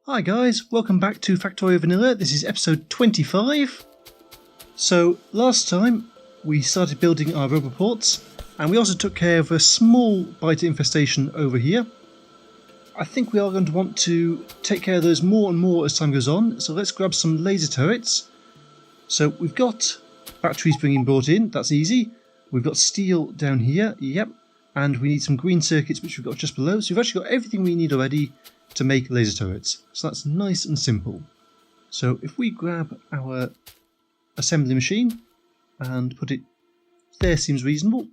Hi guys, welcome back to Factorio Vanilla. This is episode 25. So last time we started building our roboports and we also took care of a small biter infestation over here. I think we are going to want to take care of those more and more as time goes on, so let's grab some laser turrets. So we've got batteries being brought in, that's easy. We've got steel down here, yep, and we need some green circuits which we've got just below, so we've actually got everything we need already to make laser turrets. So that's nice and simple. So if we grab our assembly machine and put it there, seems reasonable.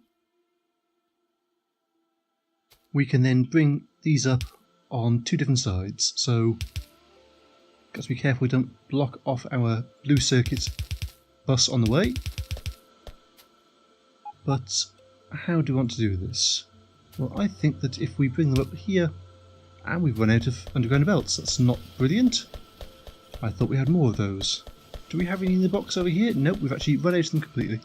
We can then bring these up on two different sides. So got to be careful we don't block off our blue circuit bus on the way. But how do we want to do this? Well, I think that if we bring them up here, and we've run out of underground belts. That's not brilliant. I thought we had more of those. Do we have any in the box over here? Nope, we've actually run out of them completely.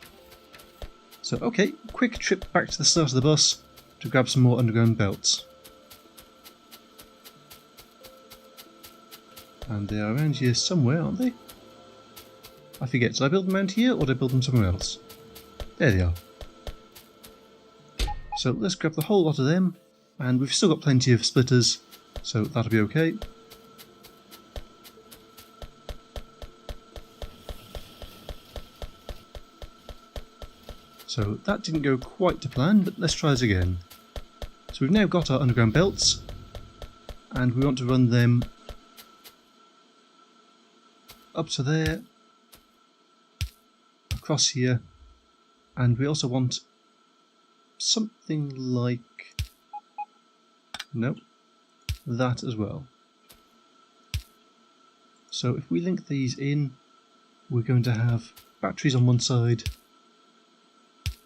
So okay, quick trip back to the start of the bus to grab some more underground belts. And they are around here somewhere, aren't they? I forget, did I build them around here or did I build them somewhere else? There they are. So let's grab the whole lot of them, and we've still got plenty of splitters, so that'll be okay. So that didn't go quite to plan, but let's try this again. So we've now got our underground belts, and we want to run them up to there, across here, and we also want something like, no, that as well. So if we link these in, we're going to have batteries on one side,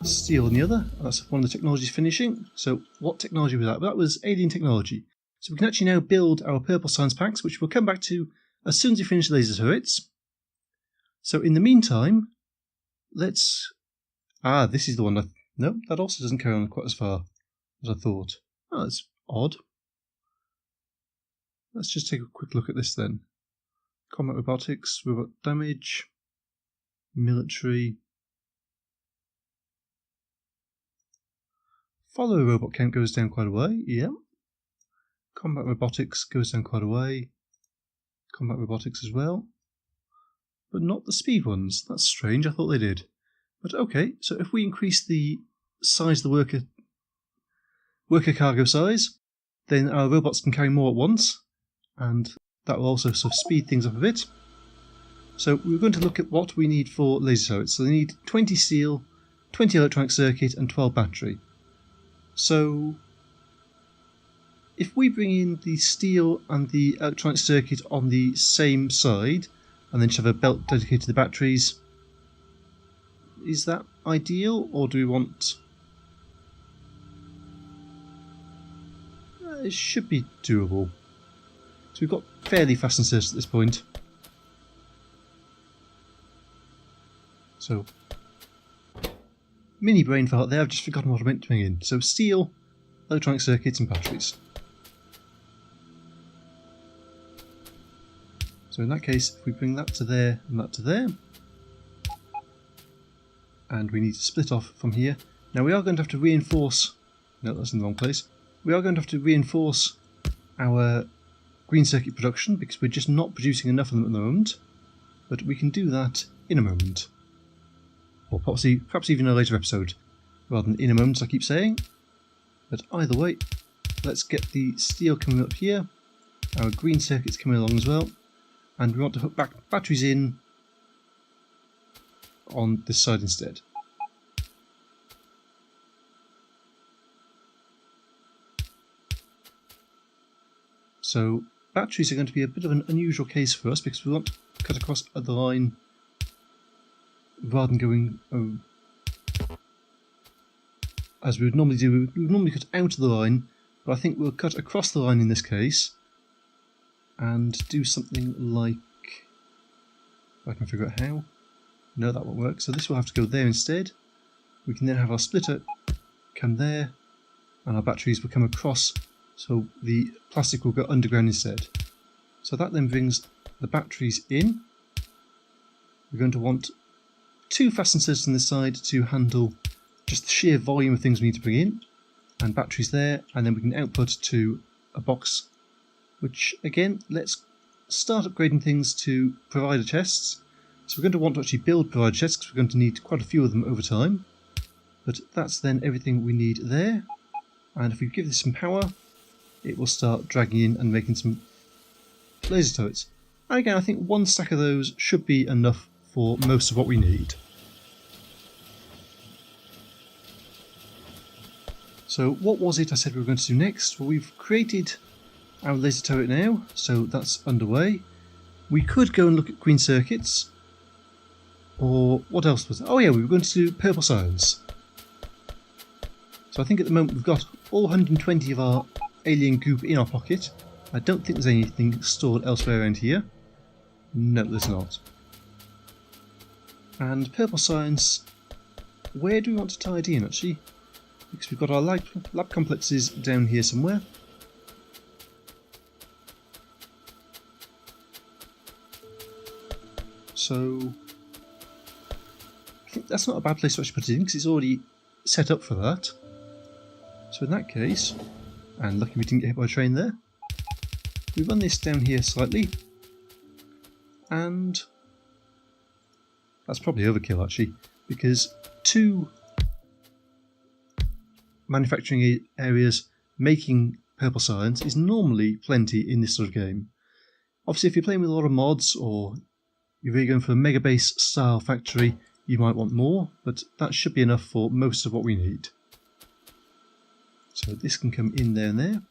steel on the other. That's one of the technologies finishing. So what technology was that? Well, that was alien technology. So we can actually now build our purple science packs, which we'll come back to as soon as we finish laser turrets. So in the meantime, let's... this is the one that... No, that also doesn't carry on quite as far as I thought. Oh, that's odd. Let's just take a quick look at this then. Combat robotics, robot damage, military. Follow robot count goes down quite a way, yeah. Combat robotics goes down quite a way. Combat robotics as well. But not the speed ones. That's strange, I thought they did. But okay, so if we increase the size of the worker cargo size, then our robots can carry more at once, and that will also sort of speed things up a bit. So we're going to look at what we need for laser turrets. So they need 20 steel, 20 electronic circuit, and 12 battery. So if we bring in the steel and the electronic circuit on the same side, and then just have a belt dedicated to the batteries, is that ideal, or do we want... it should be doable. So we've got fairly fast inserts at this point. So, mini brain fart there, I've just forgotten what I meant to bring in. So steel, electronic circuits and batteries. So in that case, if we bring that to there and that to there, and we need to split off from here. Now we are going to have to reinforce... no, that's in the wrong place. We are going to have to reinforce our green circuit production because we're just not producing enough of them at the moment. But we can do that in a moment. Or perhaps even in a later episode, rather than in a moment as I keep saying. But either way, let's get the steel coming up here, our green circuits coming along as well, and we want to hook back batteries in on this side instead. So batteries are going to be a bit of an unusual case for us because we want to cut across the line rather than going as we would normally do. We would normally cut out of the line, but I think we'll cut across the line in this case and do something like, if I can figure out how. No, that won't work, so this will have to go there instead. We can then have our splitter come there, and our batteries will come across, so the plastic will go underground instead. So that then brings the batteries in. We're going to want 2 fasten inserters on this side to handle just the sheer volume of things we need to bring in, and batteries there, and then we can output to a box, which again, let's start upgrading things to provider chests. So we're going to want to actually build provider chests because we're going to need quite a few of them over time, but that's then everything we need there. And if we give this some power, it will start dragging in and making some laser turrets. And again, I think 1 stack of those should be enough for most of what we need. So what was it I said we were going to do next? Well, we've created our laser turret now, so that's underway. We could go and look at green circuits, or what else was it? Oh yeah, we were going to do purple science. So I think at the moment we've got all 120 of our alien goop in our pocket. I don't think there's anything stored elsewhere around here. No, there's not. And purple science, where do we want to tie it in actually? Because we've got our lab complexes down here somewhere. So I think that's not a bad place to actually put it in because it's already set up for that. So in that case, and lucky we didn't get hit by a train there, we run this down here slightly, and that's probably overkill actually, because 2 manufacturing areas making purple science is normally plenty in this sort of game. Obviously if you're playing with a lot of mods or you're really going for a mega base style factory, you might want more, but that should be enough for most of what we need. So this can come in there and there,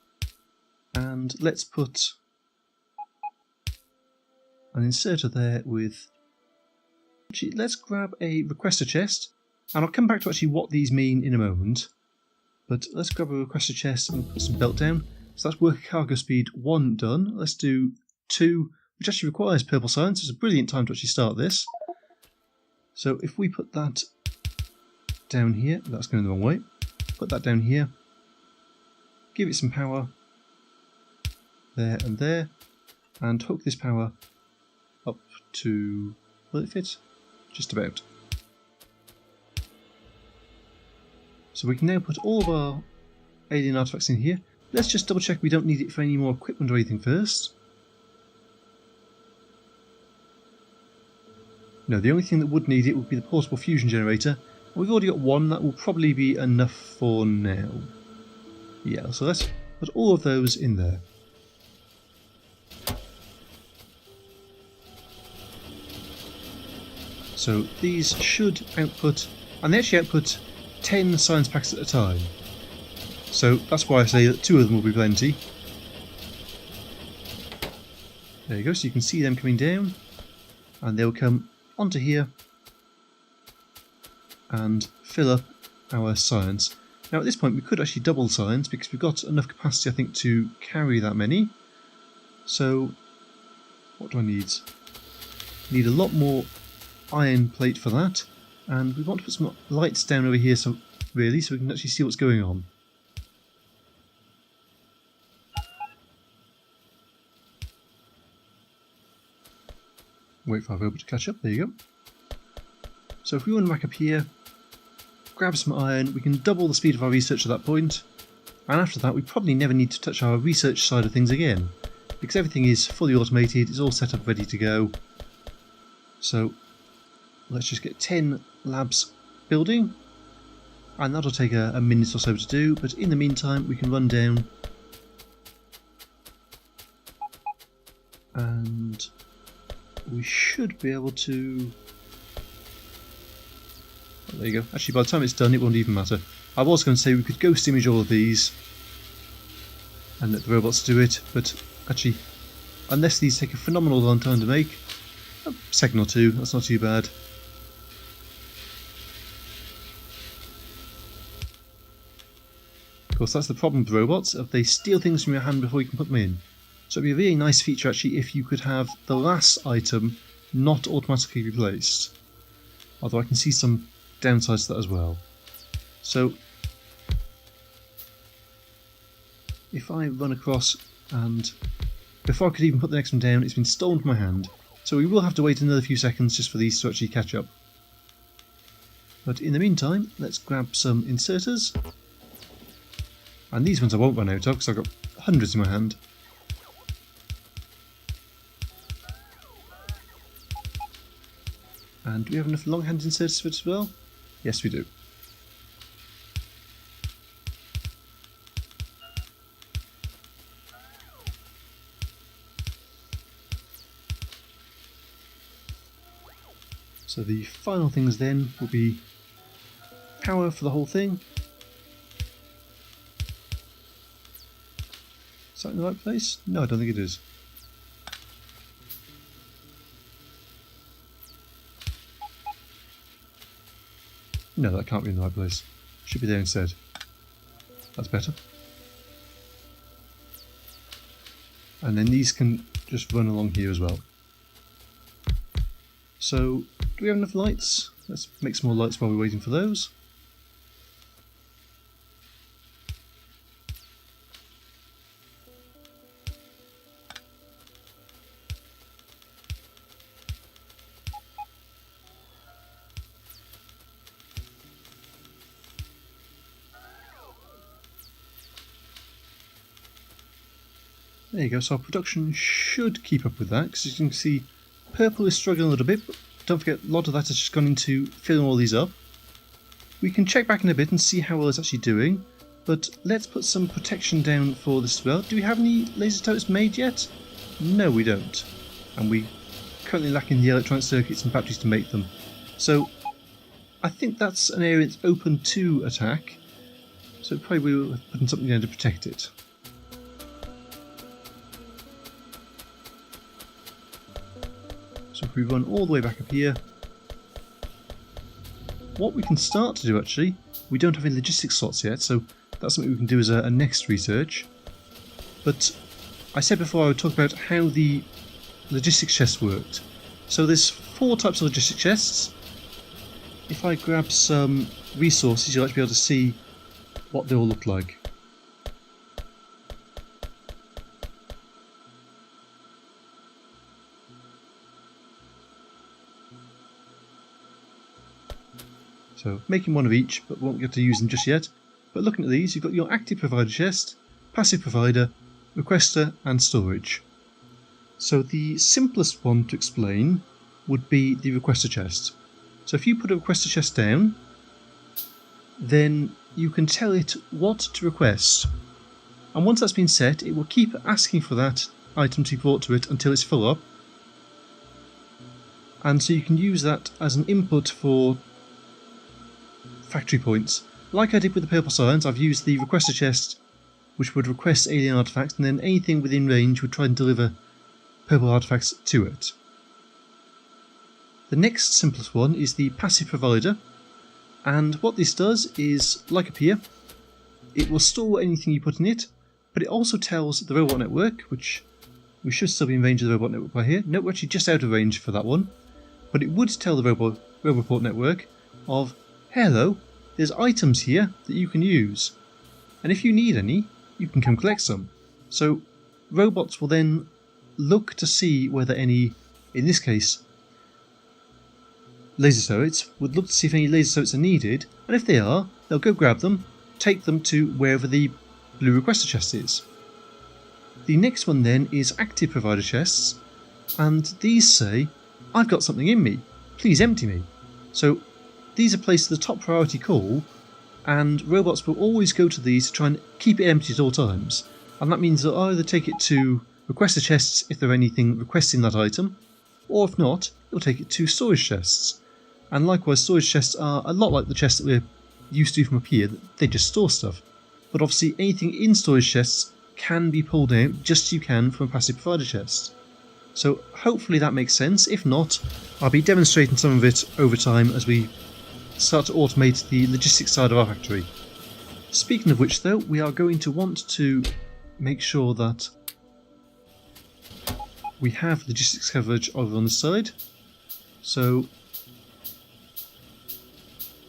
and let's put an inserter there with... Actually, let's grab a requester chest, and I'll come back to actually what these mean in a moment. But let's grab a requester chest and put some belt down. So that's worker cargo speed 1 done. Let's do 2, which actually requires purple science. It's a brilliant time to actually start this. So if we put that down here, that's going the wrong way. Put that down here. Give it some power. There and there. And hook this power up to... will it fit? Just about. So we can now put all of our alien artifacts in here. Let's just double check we don't need it for any more equipment or anything first. No, the only thing that would need it would be the portable fusion generator. We've already got 1, that will probably be enough for now. Yeah, so let's put all of those in there. So these should output, and they actually output 10 science packs at a time. So that's why I say that 2 of them will be plenty. There you go, so you can see them coming down, and they'll come onto here and fill up our science. Now at this point we could actually double science because we've got enough capacity I think to carry that many. So what do I need? Need a lot more iron plate for that, and we want to put some lights down over here so we can actually see what's going on. Wait for our robot to catch up, there you go. So if we run back up here, grab some iron, we can double the speed of our research at that point, and after that we probably never need to touch our research side of things again, because everything is fully automated, it's all set up ready to go. So let's just get 10 labs building, and that'll take a minute or so to do, but in the meantime we can run down and we should be able to... oh, there you go. Actually, by the time it's done, it won't even matter. I was going to say we could ghost image all of these and let the robots do it, but actually, unless these take a phenomenal long time to make, a second or 2, that's not too bad. Of course, that's the problem with robots, if they steal things from your hand before you can put them in. So it'd be a really nice feature actually if you could have the last item not automatically replaced. Although I can see some downsides to that as well. So if I run across and before I could even put the next one down, it's been stolen from my hand. So we will have to wait another few seconds just for these to actually catch up. But in the meantime, let's grab some inserters. And these ones I won't run out of because I've got hundreds in my hand. And do we have enough long-hand inserters for it as well? Yes, we do. So the final things then will be power for the whole thing. Is that in the right place? No, I don't think it is. No, that can't be in the right place. Should be there instead. That's better. And then these can just run along here as well. So, do we have enough lights? Let's make some more lights while we're waiting for those. There you go, so our production should keep up with that, because as you can see, purple is struggling a little bit, but don't forget, a lot of that has just gone into filling all these up. We can check back in a bit and see how well it's actually doing, but let's put some protection down for this as well. Do we have any laser turrets made yet? No, we don't. And we currently lacking the electronic circuits and batteries to make them. So, I think that's an area that's open to attack, so probably we'll have put something down to protect it. So if we run all the way back up here, what we can start to do actually, we don't have any logistics slots yet, so that's something we can do as a next research. But I said before I would talk about how the logistics chest worked. So there's 4 types of logistics chests. If I grab some resources, you'll actually be able to see what they all look like. So making one of each, but won't get to use them just yet. But looking at these, you've got your active provider chest, passive provider, requester and storage. So the simplest one to explain would be the requester chest. So if you put a requester chest down, then you can tell it what to request. And once that's been set, it will keep asking for that item to be brought to it until it's full up. And so you can use that as an input for factory points. Like I did with the purple science, I've used the requester chest, which would request alien artifacts, and then anything within range would try and deliver purple artifacts to it. The next simplest one is the passive provider, and what this does is, like up here, it will store anything you put in it, but it also tells the robot network, which we should still be in range of the robot network by here. No, we're actually just out of range for that one, but it would tell the roboport network of, hello, there's items here that you can use, and if you need any, you can come collect some. So robots will then look to see whether any, in this case, laser turrets, would look to see if any laser turrets are needed, and if they are, they'll go grab them, take them to wherever the blue requester chest is. The next one then is active provider chests, and these say, I've got something in me, please empty me. So these are placed at the top priority call, and robots will always go to these to try and keep it empty at all times. And that means they'll either take it to requester chests if there's anything requesting that item, or if not, it'll take it to storage chests. And likewise, storage chests are a lot like the chests that we're used to from up here, they just store stuff. But obviously anything in storage chests can be pulled out just as you can from a passive provider chest. So hopefully that makes sense. If not, I'll be demonstrating some of it over time as we start to automate the logistics side of our factory. Speaking of which though, we are going to want to make sure that we have logistics coverage over on this side. So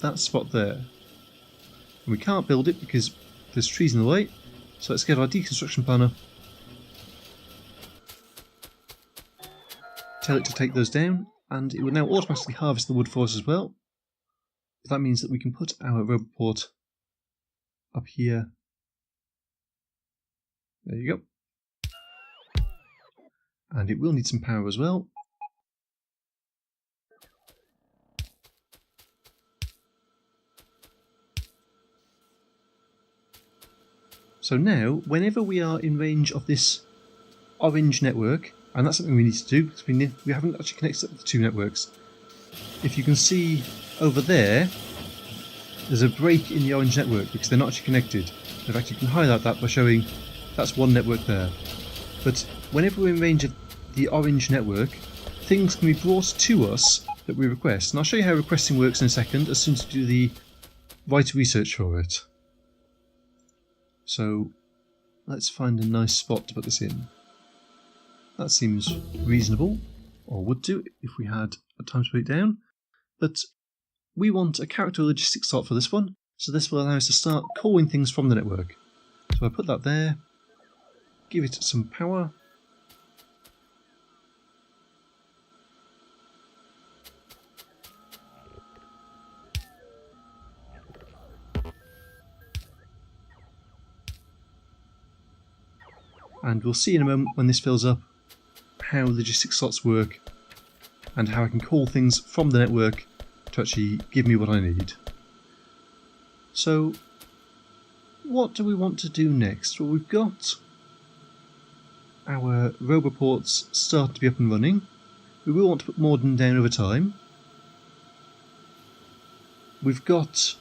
that spot there. And we can't build it because there's trees in the way. So let's get our deconstruction planner tell it to take those down, and it will now automatically harvest the wood for us as well. That means that we can put our roboport up here. There you go. And it will need some power as well. So now, whenever we are in range of this orange network, and that's something we need to do because we haven't actually connected up the two networks. If you can see over there, there's a break in the orange network because they're not actually connected. In fact, you can highlight that by showing that's one network there. But whenever we're in range of the orange network, things can be brought to us that we request. And I'll show you how requesting works in a second as soon as we do the right research for it. So let's find a nice spot to put this in. That seems reasonable, or would do if we had a time to put it down. But we want a character logistics slot for this one, so this will allow us to start calling things from the network. So I put that there, give it some power. And we'll see in a moment when this fills up how logistics slots work and how I can call things from the network to actually give me what I need. So what do we want to do next? Well, we've got our roboports start to be up and running. We will want to put more of them down over time. We've got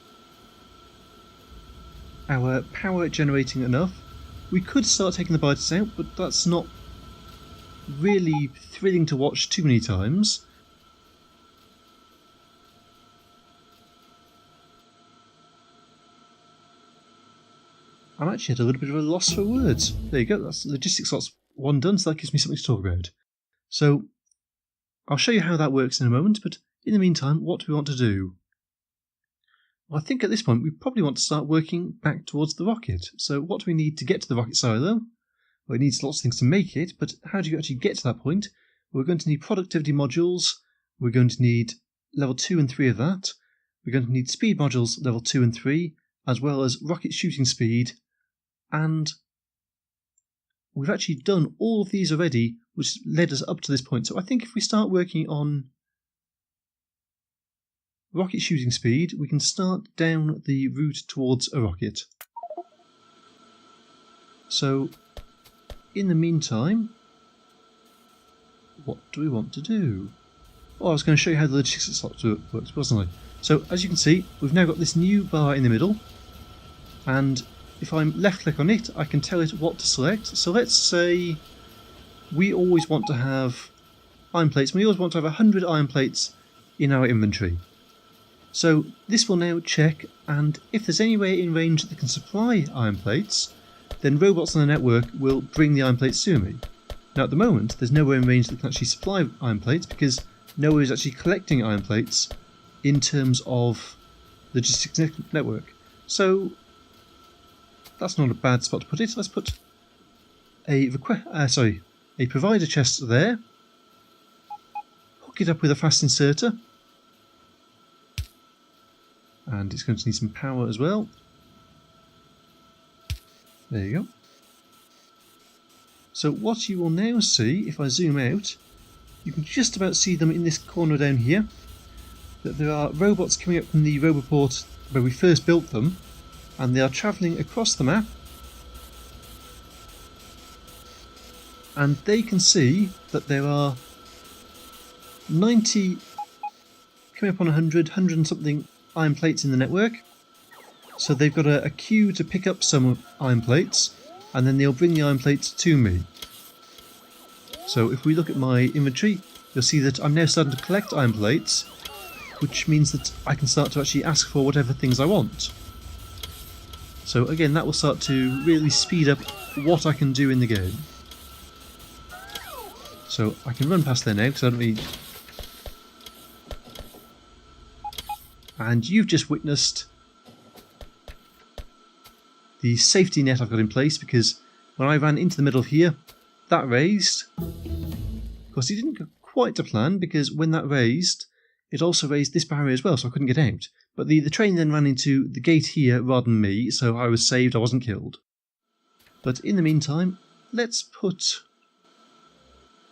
our power generating enough. We could start taking the biters out, but that's not really thrilling to watch too many times. I'm actually at a little bit of a loss for words. There you go, that's logistics slots 1 done, so that gives me something to talk about. So I'll show you how that works in a moment, but in the meantime, what do we want to do? Well, I think at this point we probably want to start working back towards the rocket. So what do we need to get to the rocket silo? Well, it needs lots of things to make it, but how do you actually get to that point? We're going to need productivity modules, we're going to need level 2 and 3 of that, we're going to need speed modules level 2 and 3, as well as rocket shooting speed, and we've actually done all of these already, which led us up to this point. So I think if we start working on rocket shooting speed, we can start down the route towards a rocket. So in the meantime, what do we want to do? Oh, I was going to show you how the logistics slot works, wasn't I? So as you can see, we've now got this new bar in the middle, and if I left click on it, I can tell it what to select. So let's say we always want to have iron plates. We always want to have 100 iron plates in our inventory. So this will now check, and if there's anywhere in range that can supply iron plates, then robots on the network will bring the iron plates to me. Now at the moment, there's nowhere in range that can actually supply iron plates because nowhere is actually collecting iron plates in terms of logistics network. So that's not a bad spot to put it. Let's put a provider chest there, hook it up with a fast inserter, and it's going to need some power as well. There you go. So what you will now see, if I zoom out, you can just about see them in this corner down here, that there are robots coming up from the roboport where we first built them, and they are travelling across the map, and they can see that there are 90 coming up on 100 and something iron plates in the network. So they've got a queue to pick up some iron plates, and then they'll bring the iron plates to me. So if we look at my inventory, you'll see that I'm now starting to collect iron plates, which means that I can start to actually ask for whatever things I want. So again, that will start to really speed up what I can do in the game. So I can run past there now because I don't need... And you've just witnessed the safety net I've got in place, because when I ran into the middle of here, that raised. Of course, it didn't go quite to plan, because when that raised, it also raised this barrier as well, so I couldn't get out. But the train then ran into the gate here rather than me, so I was saved, I wasn't killed. But in the meantime, let's put...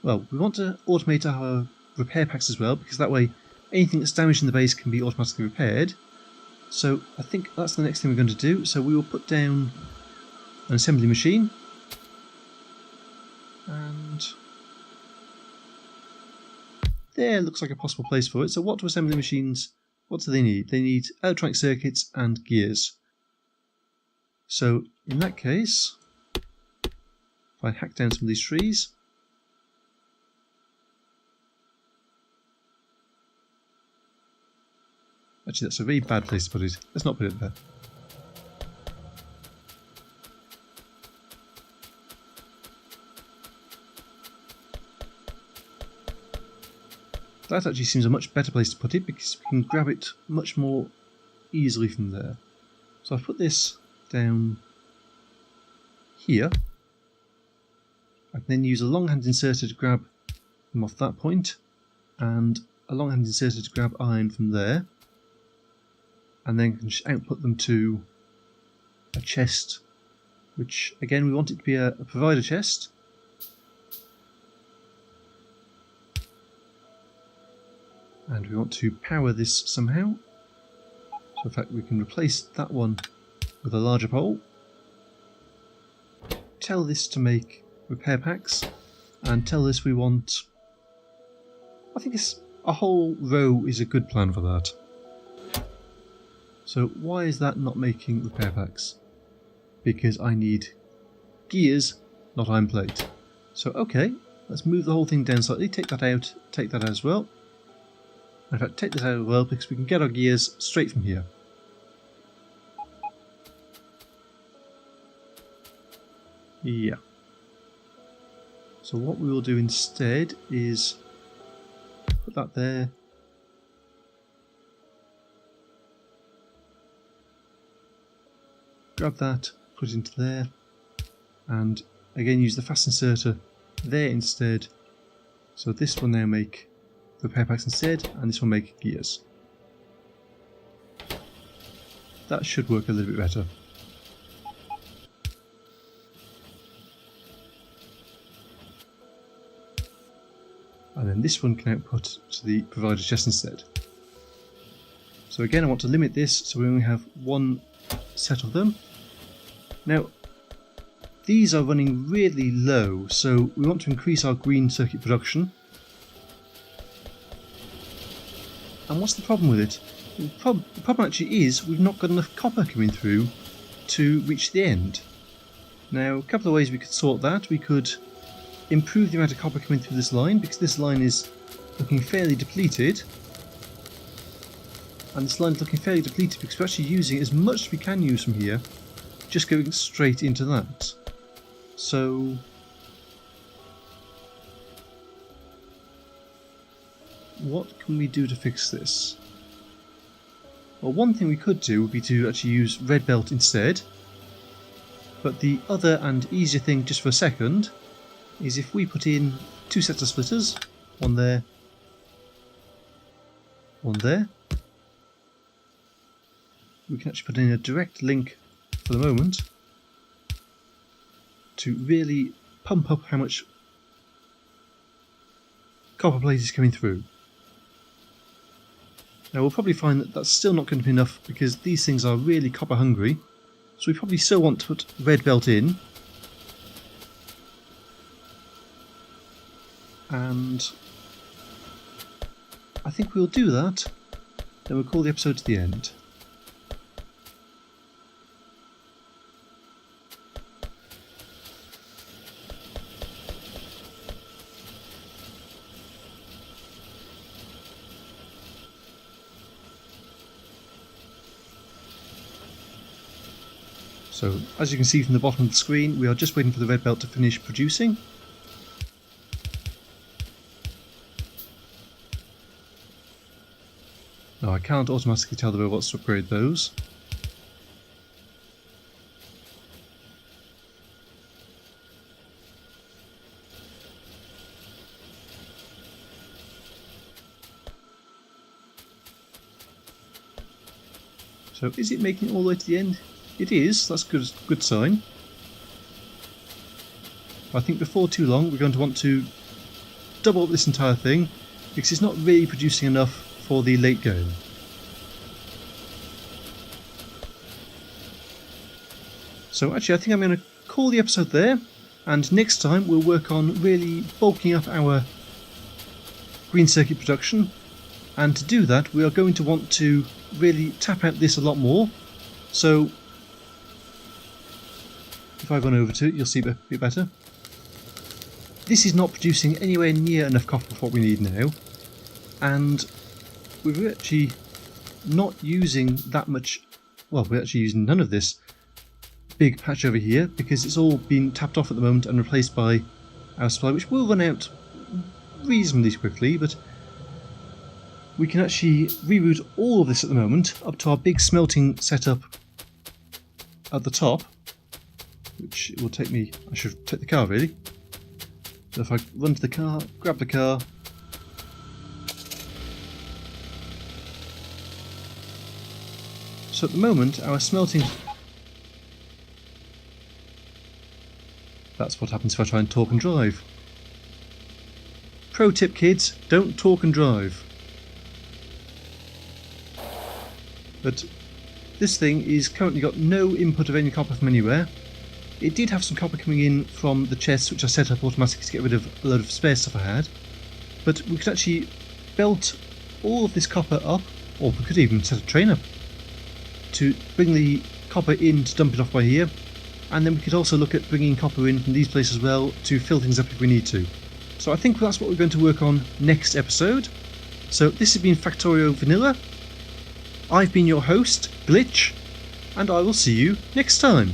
Well, we want to automate our repair packs as well, because that way anything that's damaged in the base can be automatically repaired. So I think that's the next thing we're going to do. So we will put down an assembly machine. And there looks like a possible place for it. So what do assembly machines, what do they need? They need electronic circuits and gears. So in that case, if I hack down some of these trees, actually that's a very bad place to put it. Let's not put it there. That actually seems a much better place to put it because we can grab it much more easily from there. So I've put this down here. I can then use a long hand inserter to grab them off that point, and a long hand inserter to grab iron from there, and then can just output them to a chest, which again we want it to be a provider chest. And we want to power this somehow. So in fact we can replace that one with a larger pole. Tell this to make repair packs. And tell this we want... I think a whole row is a good plan for that. So why is that not making repair packs? Because I need gears, not iron plate. So okay, let's move the whole thing down slightly. Take that out as well. In fact, take this out as well because we can get our gears straight from here. Yeah. So what we will do instead is put that there. Grab that, put it into there, and again use the fast inserter there instead. So this will now make repair packs instead, and this will make gears. That should work a little bit better. And then this one can output to the provider chest instead. So again I want to limit this so we only have one set of them. Now these are running really low, so we want to increase our green circuit production. And what's the problem with it? The problem actually is we've not got enough copper coming through to reach the end. Now a couple of ways we could sort that. We could improve the amount of copper coming through this line, because this line is looking fairly depleted. And this line is looking fairly depleted because we're actually using as much as we can use from here, just going straight into that. So what can we do to fix this? Well, one thing we could do would be to actually use red belt instead. But the other and easier thing, just for a second, is if we put in two sets of splitters, one there, one there. We can actually put in a direct link for the moment to really pump up how much copper plate is coming through. Now we'll probably find that that's still not going to be enough because these things are really copper hungry, so we probably still want to put red belt in. And I think we'll do that, then we'll call the episode to the end. So, as you can see from the bottom of the screen, we are just waiting for the red belt to finish producing. Now I can't automatically tell the robots to upgrade those. So is it making it all the way to the end? It is, that's a good sign. I think before too long we're going to want to double up this entire thing because it's not really producing enough for the late game. So actually I think I'm going to call the episode there, and next time we'll work on really bulking up our green circuit production, and to do that we are going to want to really tap out this a lot more. So if I run over to it you'll see a bit better. This is not producing anywhere near enough copper for what we need now, and we're actually not using that much, well, we're actually using none of this big patch over here because it's all been tapped off at the moment and replaced by our supply, which will run out reasonably quickly, but we can actually reroute all of this at the moment up to our big smelting setup at the top, which will take me, I should take the car really. So if I run to the car, grab the car, so at the moment our smelting, that's what happens if I try and talk and drive. Pro tip kids, don't talk and drive. But this thing is currently got no input of any copper from anywhere. It did have some copper coming in from the chests which I set up automatically to get rid of a load of spare stuff I had, but we could actually belt all of this copper up, or we could even set a train up to bring the copper in to dump it off by here, and then we could also look at bringing copper in from these places as well to fill things up if we need to. So I think that's what we're going to work on next episode. So this has been Factorio Vanilla. I've been your host, Glitch, and I will see you next time.